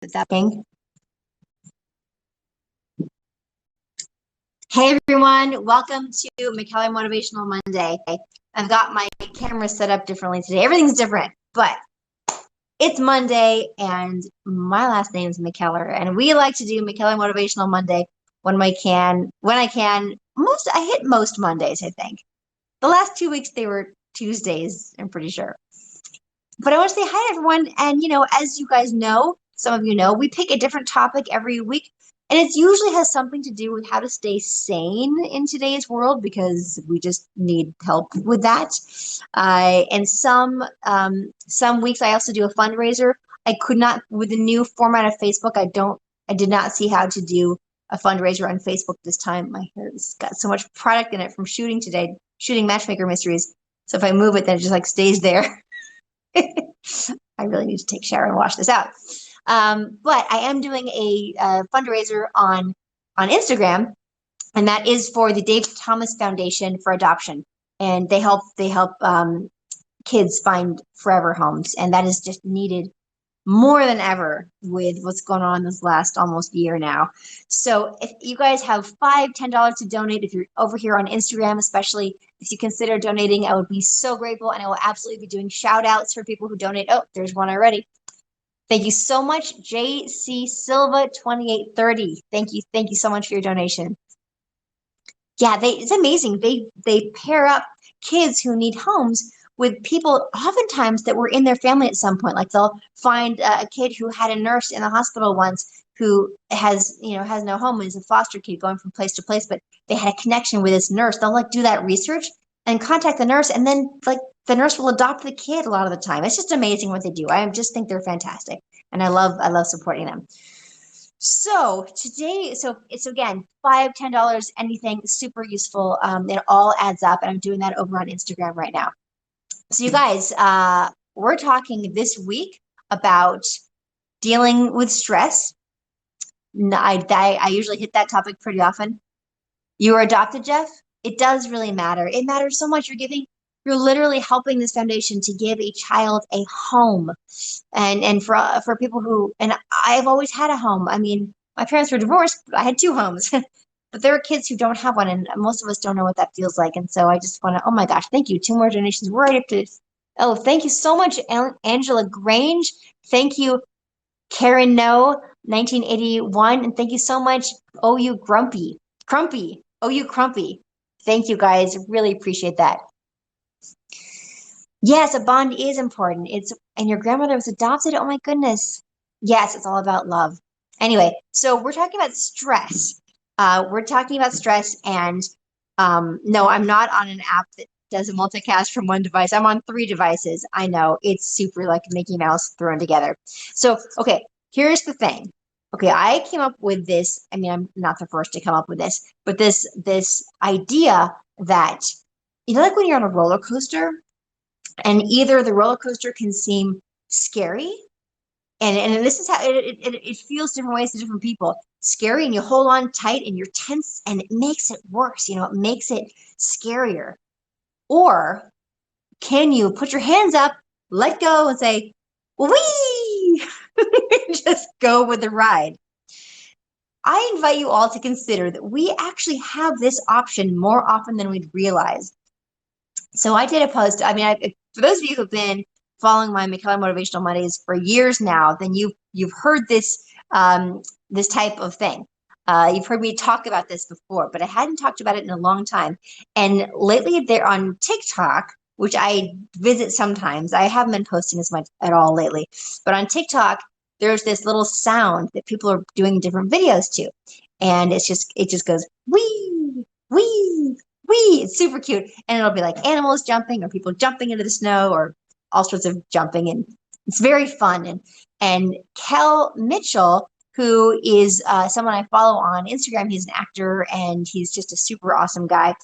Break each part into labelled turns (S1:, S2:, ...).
S1: Hey everyone, welcome to McKellar Motivational Monday. I've got my camera set up differently today. Everything's different, but it's Monday and my last name is McKellar, and we like to do McKellar Motivational Monday when I can. I hit most Mondays, I think. The last 2 weeks they were Tuesdays, I'm pretty sure. But I want to say hi, everyone. And, as you guys know, some of you know, we pick a different topic every week. And it usually has something to do with how to stay sane in today's world because we just need help with that. And some weeks I also do a fundraiser. I could not, with the new format of Facebook, I did not see how to do a fundraiser on Facebook this time. My hair has got so much product in it from shooting today, shooting Matchmaker Mysteries. So if I move it, then it just like stays there. I really need to take a shower and wash this out. But I am doing a fundraiser on Instagram, and that is for the Dave Thomas Foundation for Adoption, and they help kids find forever homes, and that is just needed more than ever with what's going on this last almost year now. So if you guys have $5, $10 to donate, if you're over here on Instagram, especially if you consider donating, I would be so grateful. And I will absolutely be doing shout outs for people who donate. Oh, there's one already. Thank you so much, JC Silva 2830. Thank you. Thank you so much for your donation. Yeah, it's amazing. They pair up kids who need homes with people oftentimes that were in their family at some point. Like they'll find a kid who had a nurse in the hospital once who has no home and is a foster kid going from place to place, but they had a connection with this nurse. They'll do that research and contact the nurse, and then the nurse will adopt the kid a lot of the time. It's just amazing what they do. I just think they're fantastic, and I love supporting them. So today, it's again $5, $10, anything super useful. It all adds up, and I'm doing that over on Instagram right now. So you guys, we're talking this week about dealing with stress. I usually hit that topic pretty often. You were adopted, Jeff? It does really matter. It matters so much. You're literally helping this foundation to give a child a home. And for people who, and I've always had a home. I mean, my parents were divorced, but I had two homes. But there are kids who don't have one, and most of us don't know what that feels like. And so I just want to, oh my gosh, thank you. Two more donations. We're right up to, oh, thank you so much, Angela Grange. Thank you, Karen No, 1981. And thank you so much, OU Grumpy. Crumpy. OU Crumpy. Thank you, guys. Really appreciate that. Yes, a bond is important. And your grandmother was adopted. Oh my goodness. Yes, it's all about love. Anyway, so we're talking about stress. We're talking about stress, and no, I'm not on an app that does a multicast from one device. I'm on 3 devices. I know, it's super like Mickey Mouse thrown together. So, okay, here's the thing. Okay, I came up with this. I mean, I'm not the first to come up with this, but this idea that, like when you're on a roller coaster, and either the roller coaster can seem scary, and this is how it feels different ways to different people. Scary, and you hold on tight and you're tense, and it makes it worse. It makes it scarier. Or can you put your hands up, let go, and say, wee, just go with the ride? I invite you all to consider that we actually have this option more often than we'd realize. So I did a post. I mean, for those of you who've been following my McKellar Motivational Mondays for years now, then you've heard this this type of thing. You've heard me talk about this before, but I hadn't talked about it in a long time. And lately, they're on TikTok, which I visit sometimes. I haven't been posting as much at all lately, but on TikTok, there's this little sound that people are doing different videos to, and it just goes wee wee wee. It's super cute, and it'll be like animals jumping or people jumping into the snow or all sorts of jumping, and it's very fun. And Kel Mitchell, who is someone I follow on Instagram, he's an actor, and he's just a super awesome guy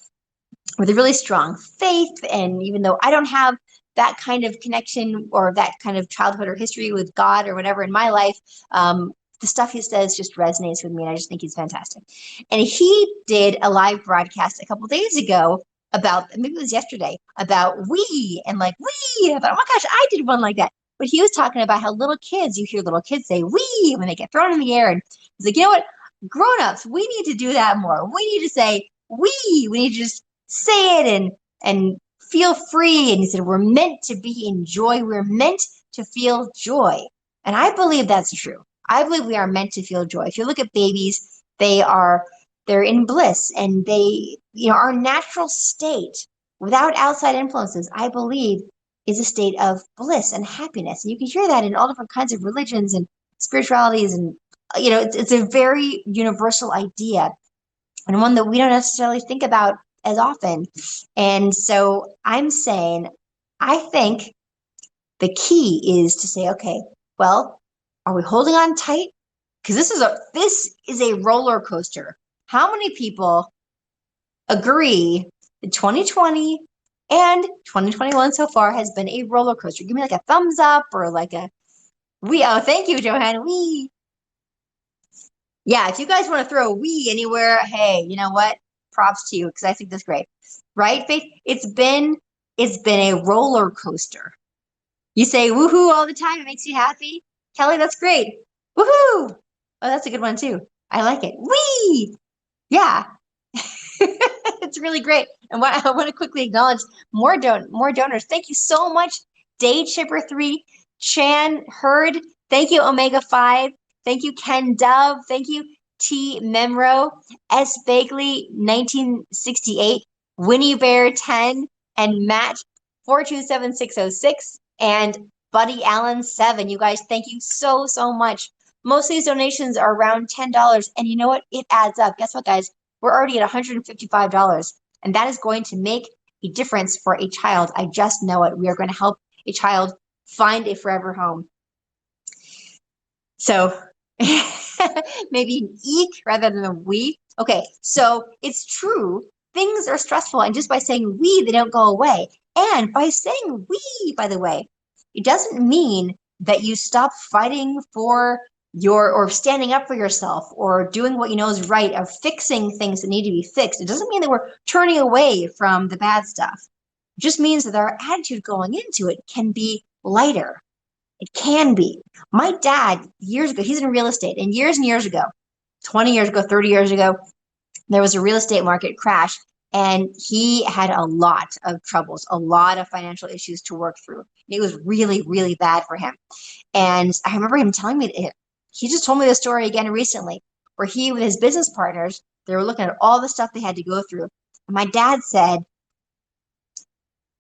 S1: with a really strong faith. And even though I don't have that kind of connection or that kind of childhood or history with God or whatever in my life, the stuff he says just resonates with me, and I just think he's fantastic. And he did a live broadcast a couple days ago about, maybe it was yesterday, about we, and like we. I thought, oh my gosh, I did one like that. But he was talking about how little kids, you hear little kids say "wee" when they get thrown in the air, and he's like, you know what, grown-ups, we need to do that more. We need to say "wee." We need to just say it and feel free. And he said, we're meant to be in joy. We're meant to feel joy. And I believe that's true. I believe we are meant to feel joy. If you look at babies, they're in bliss, and they, our natural state without outside influences, I believe, is a state of bliss and happiness. And you can hear that in all different kinds of religions and spiritualities. And, it's a very universal idea, and one that we don't necessarily think about as often. And so I'm saying, I think the key is to say, okay, well, are we holding on tight? Because this is a roller coaster. How many people agree that 2020 and 2021 so far has been a roller coaster? Give me like a thumbs up or like a we. Oh, thank you, Johanna. We. Yeah, if you guys want to throw a we anywhere, hey, you know what? Props to you, because I think that's great. Right, Faith? It's been a roller coaster. You say woohoo all the time, it makes you happy. Kelly, that's great. Woohoo! Oh, that's a good one too. I like it. Wee! Yeah. It's really great. And I want to quickly acknowledge more donors. Thank you so much, Day Chipper 3, Chan Hurd. Thank you, Omega 5. Thank you, Ken Dove. Thank you, T. Memro, S. Bagley, 1968, Winnie Bear 10, and Matt 427606, and Buddy Allen 7. You guys, thank you so much. Most of these donations are around $10, and you know what? It adds up. Guess what, guys? We're already at $155, and that is going to make a difference for a child. I just know it. We are going to help a child find a forever home. So maybe an eek rather than a we. Okay, so it's true. Things are stressful, and just by saying we, they don't go away. And by saying we, by the way, it doesn't mean that you stop fighting for or standing up for yourself, or doing what you know is right, or fixing things that need to be fixed. It doesn't mean that we're turning away from the bad stuff. It just means that our attitude going into it can be lighter. It can be. My dad, years ago, he's in real estate, and years ago, 20 years ago, 30 years ago, there was a real estate market crash, and he had a lot of troubles, a lot of financial issues to work through. It was really, really bad for him. And I remember him telling me that he just told me the story again recently, where he, with his business partners, they were looking at all the stuff they had to go through. And my dad said,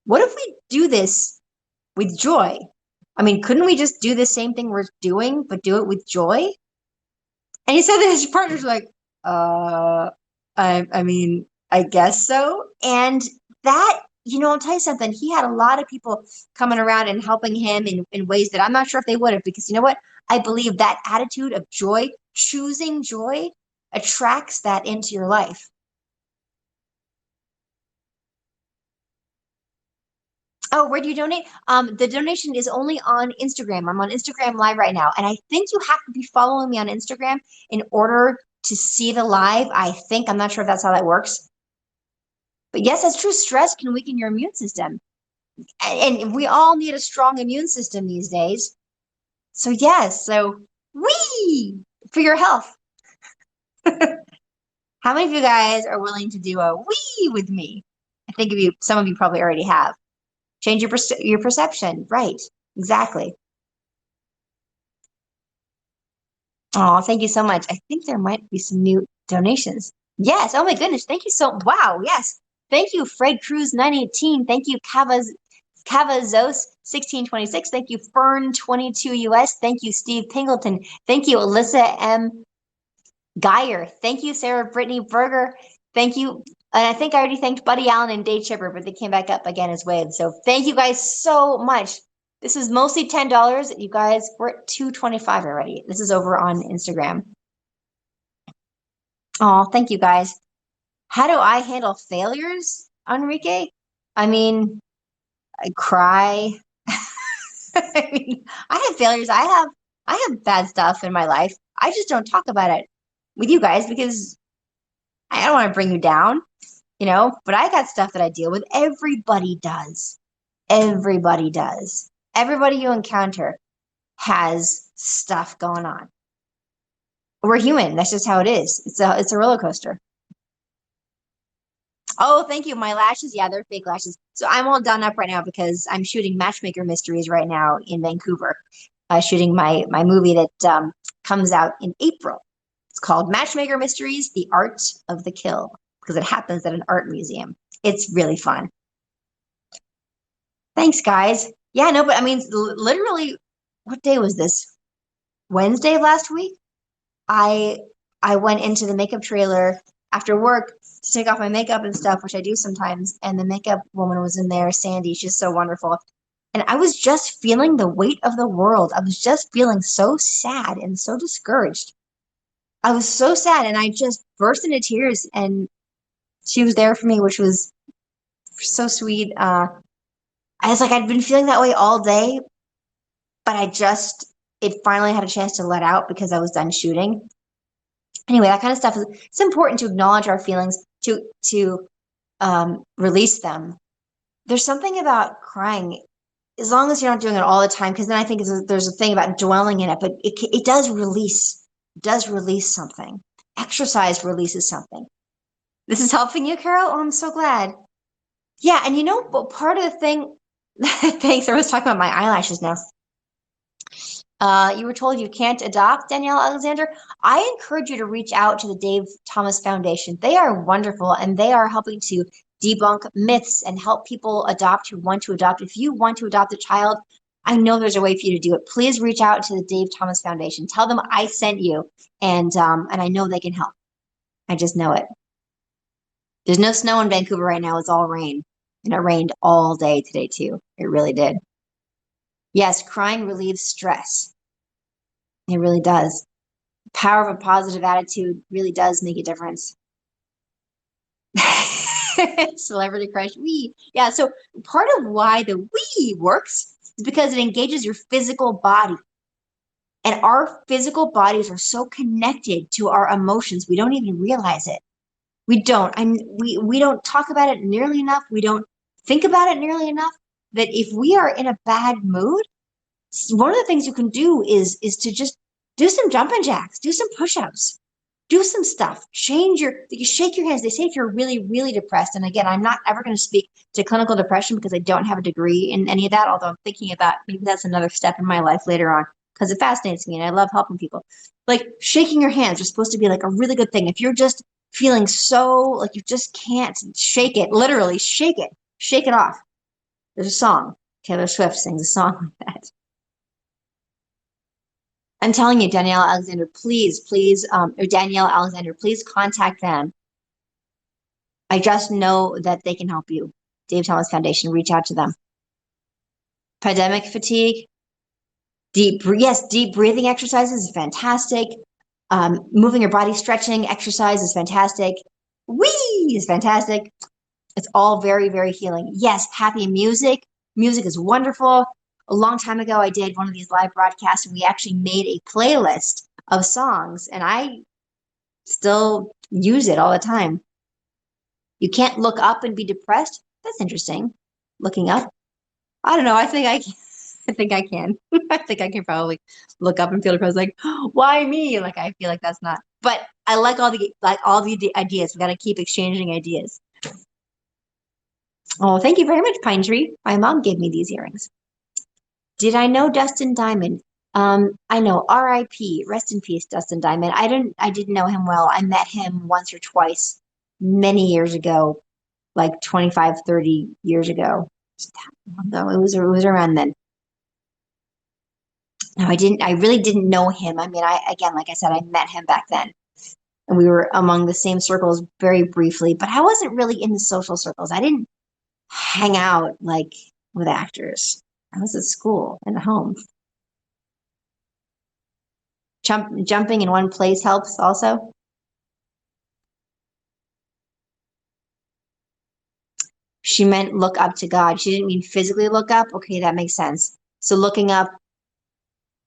S1: what if we do this with joy? I mean, couldn't we just do the same thing we're doing, but do it with joy? And he said that his partners were like, I mean, I guess so. And that, I'll tell you something. He had a lot of people coming around and helping him in ways that I'm not sure if they would have, because you know what? I believe that attitude of joy, choosing joy, attracts that into your life. Oh, where do you donate? The donation is only on Instagram. I'm on Instagram Live right now. And I think you have to be following me on Instagram in order to see the live. I think, I'm not sure if that's how that works. But yes, that's true. Stress can weaken your immune system. And we all need a strong immune system these days. So yes, wee for your health. How many of you guys are willing to do a wee with me? I think some of you probably already have. Change your perception. Right. Exactly. Oh, thank you so much. I think there might be some new donations. Yes. Oh my goodness. Thank you wow. Yes. Thank you, Fred Cruz 918. Thank you, Cavazos 1626. Thank you, Fern 22 US. Thank you, Steve Pingleton. Thank you, Alyssa M. Geyer. Thank you, Sarah Brittany Berger. Thank you. And I think I already thanked Buddy Allen and Day Chipper, but they came back up again as waves. So thank you guys so much. This is mostly $10. You guys, we're at $2.25 already. This is over on Instagram. Oh, thank you guys. How do I handle failures, Enrique? I mean, I cry. I mean, I have failures. I have bad stuff in my life. I just don't talk about it with you guys because I don't want to bring you down, but I got stuff that I deal with. Everybody does. Everybody does. Everybody you encounter has stuff going on. We're human. That's just how it is. It's a roller coaster. Oh, thank you. My lashes, yeah, they're fake lashes. So I'm all done up right now because I'm shooting Matchmaker Mysteries right now in Vancouver. Shooting my movie that comes out in April. It's called Matchmaker Mysteries: The Art of the Kill because it happens at an art museum. It's really fun. Thanks, guys. Yeah, no, but I mean, literally, what day was this? Wednesday of last week? I I went into the makeup trailer after work to take off my makeup and stuff, which I do sometimes, and the makeup woman was in there, Sandy. She's so wonderful. And I was just feeling the weight of the world. I was just feeling so sad and so discouraged. I was so sad and I just burst into tears and she was there for me, which was so sweet. I was like, I'd been feeling that way all day, but it finally had a chance to let out because I was done shooting. Anyway, that kind of stuff it's important to acknowledge our feelings, to release them. There's something about crying, as long as you're not doing it all the time, because then I think there's a thing about dwelling in it, but it does release something. Exercise releases something. This is helping you, Carol? Oh, I'm so glad. Yeah, and but part of the thing, thanks, I was talking about my eyelashes now. You were told you can't adopt, Danielle Alexander. I encourage you to reach out to the Dave Thomas Foundation. They are wonderful and they are helping to debunk myths and help people adopt who want to adopt. If you want to adopt a child, I know there's a way for you to do it. Please reach out to the Dave Thomas Foundation. Tell them I sent you, and I know they can help. I just know it. There's no snow in Vancouver right now. It's all rain, and it rained all day today too. It really did. Yes, crying relieves stress. It really does. The power of a positive attitude really does make a difference. Celebrity crush, wee. Yeah, so part of why the wee works is because it engages your physical body. And our physical bodies are so connected to our emotions, we don't even realize it. We don't. We don't talk about it nearly enough. We don't think about it nearly enough that if we are in a bad mood, one of the things you can do is to just do some jumping jacks, do some push-ups, do some stuff. You shake your hands. They say if you're really, really depressed, and again, I'm not ever going to speak to clinical depression because I don't have a degree in any of that, although I'm thinking about maybe that's another step in my life later on because it fascinates me and I love helping people. Like shaking your hands are supposed to be like a really good thing. If you're just feeling so like you just can't shake it, literally shake it off. There's a song. Taylor Swift sings a song like that. I'm telling you, Danielle Alexander, or Danielle Alexander, please contact them. I just know that they can help you. Dave Thomas Foundation, reach out to them. Pandemic fatigue, deep breathing exercises is fantastic. Moving your body, stretching exercise is fantastic. Whee is fantastic. It's all very, very healing. Yes, happy music. Music is wonderful. A long time ago, I did one of these live broadcasts and we actually made a playlist of songs and I still use it all the time. You can't look up and be depressed. That's interesting. Looking up. I don't know. I think I can. I think I can. I think I can probably look up and feel depressed. Like, why me? Like, I feel like that's not. But I like all the ideas. We got to keep exchanging ideas. Oh, thank you very much, Pine Tree. My mom gave me these earrings. Did I know Dustin Diamond? I know R.I.P. Rest in peace, Dustin Diamond. I didn't know him well. I met him once or twice many years ago, like 25, 30 years ago. It was around then. No, I really didn't know him. I mean, again, like I said, I met him back then. And we were among the same circles very briefly, but I wasn't really in the social circles. I didn't hang out like with actors. I was at school and at home. Jumping in one place helps also. She meant look up to God. She didn't mean physically look up. Okay, that makes sense. So looking up,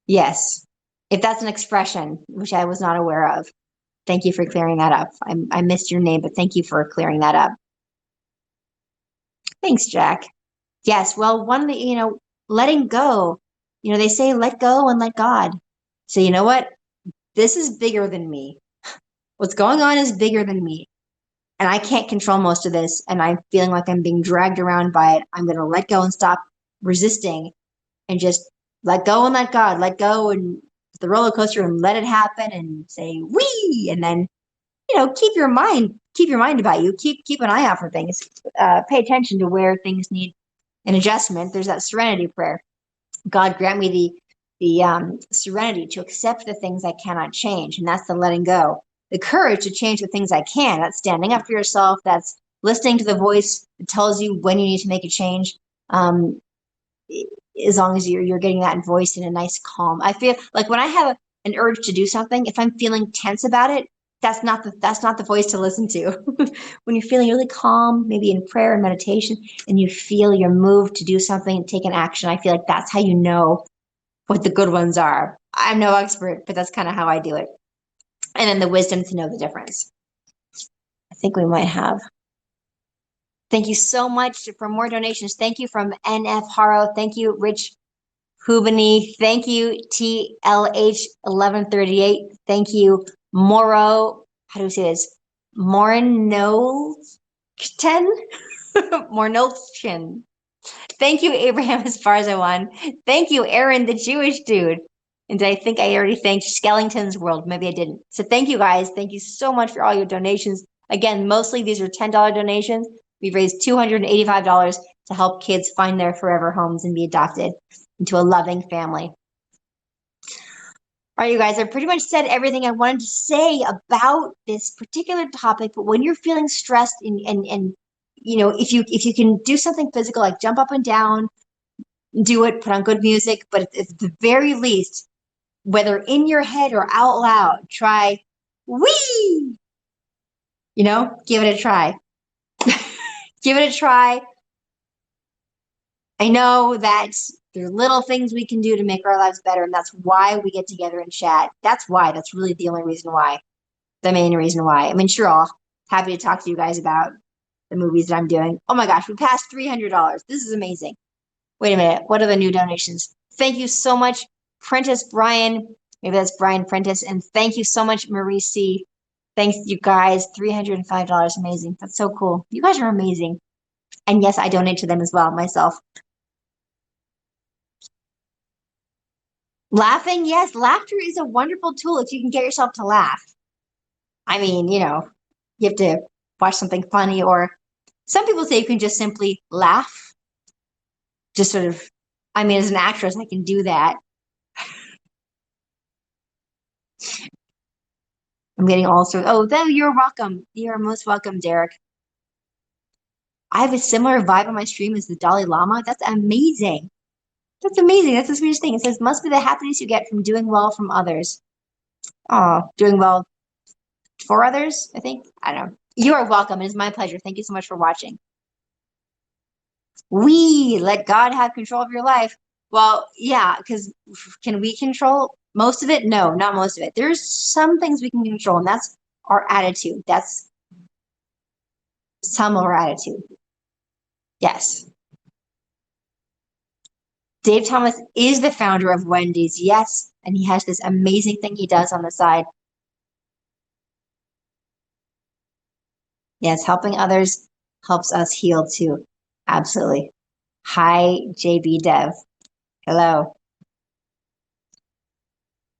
S1: yes. If that's an expression, which I was not aware of. Thank you for clearing that up. I missed your name, but thank you for clearing that up. Thanks, Jack. Yes, well, letting go. You know, they say let go and let God. So you know what? This is bigger than me. What's going on is bigger than me. And I can't control most of this. And I'm feeling like I'm being dragged around by it. I'm going to let go and stop resisting and just let go and let God, let go and the roller coaster and let it happen and say, wee. And then, you know, keep your mind about you. Keep an eye out for things. Pay attention to where things need an adjustment. There's that serenity prayer. God grant me the serenity to accept the things I cannot change. And that's the letting go. The courage to change the things I can. That's standing up for yourself. That's listening to the voice that tells you when you need to make a change. As long as you're getting that voice in a nice calm. I feel like when I have an urge to do something, if I'm feeling tense about it, that's not the voice to listen to. When you're feeling really calm, maybe in prayer and meditation, and you feel you're moved to do something and take an action, I feel like that's how you know what the good ones are. I'm no expert, but that's kind of how I do it. And then the wisdom to know the difference. I think we might have. Thank you so much for more donations. Thank you from NF Haro. Thank you, Rich Hubany. Thank you, TLH1138. Thank you, Moro. How do we say this? Mornolten? Mornolten. Thank you, Abraham Esparza. Thank you, Aaron, the Jewish dude. And I think I already thanked Skellington's World. Maybe I didn't. So thank you, guys. Thank you so much for all your donations. Again, mostly these are $10 donations. We've raised $285 to help kids find their forever homes and be adopted into a loving family. All right, you guys, I pretty much said everything I wanted to say about this particular topic, but when you're feeling stressed and you know, if you can do something physical, like jump up and down, do it, put on good music, but at the very least, whether in your head or out loud, try wee, you know, give it a try. Give it a try. I know that there are little things we can do to make our lives better, and that's why we get together and chat. That's why. That's really the only reason why. The main reason why. I mean, sure, I'll happy to talk to you guys about the movies that I'm doing. Oh my gosh, we passed $300. This is amazing. Wait a minute. What are the new donations? Thank you so much, Prentice Brian. Maybe that's Brian Prentice. And thank you so much, Marie C. Thanks, you guys. $305. Amazing. That's so cool. You guys are amazing. And yes, I donate to them as well, myself. Laughing, yes, laughter is a wonderful tool if you can get yourself to laugh. I mean, you know, you have to watch something funny, or some people say you can just simply laugh. Just sort of, I mean, as an actress, I can do that. I'm getting all sorts. Oh, you're welcome. You're most welcome, Derek. I have a similar vibe on my stream as the Dalai Lama. That's amazing. That's amazing. That's the sweetest thing. It says, must be the happiness you get from doing well from others. Oh, doing well for others, I think. I don't know. You are welcome. It is my pleasure. Thank you so much for watching. We let God have control of your life. Well, yeah, because can we control most of it? No, not most of it. There's some things we can control, and that's our attitude. That's some of our attitude. Yes. Dave Thomas is the founder of Wendy's. Yes. And he has this amazing thing he does on the side. Yes, helping others helps us heal too. Absolutely. Hi, JB Dev. Hello.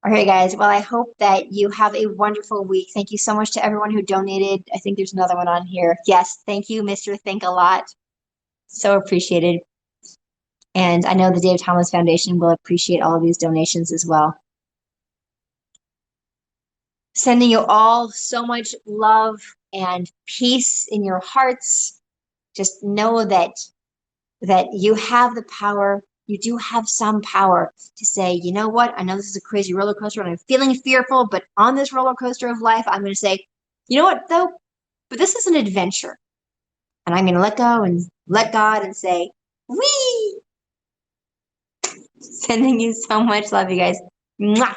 S1: All right, guys. Well, I hope that you have a wonderful week. Thank you so much to everyone who donated. I think there's another one on here. Yes, thank you, Mr. Think a Lot. So appreciated. And I know the Dave Thomas Foundation will appreciate all of these donations as well. Sending you all so much love and peace in your hearts. Just know that you have the power. You do have some power to say, you know what? I know this is a crazy roller coaster and I'm feeling fearful, but on this roller coaster of life, I'm going to say, you know what, though? But this is an adventure. And I'm going to let go and let God and say, wee! Sending you so much love, you guys. Mwah!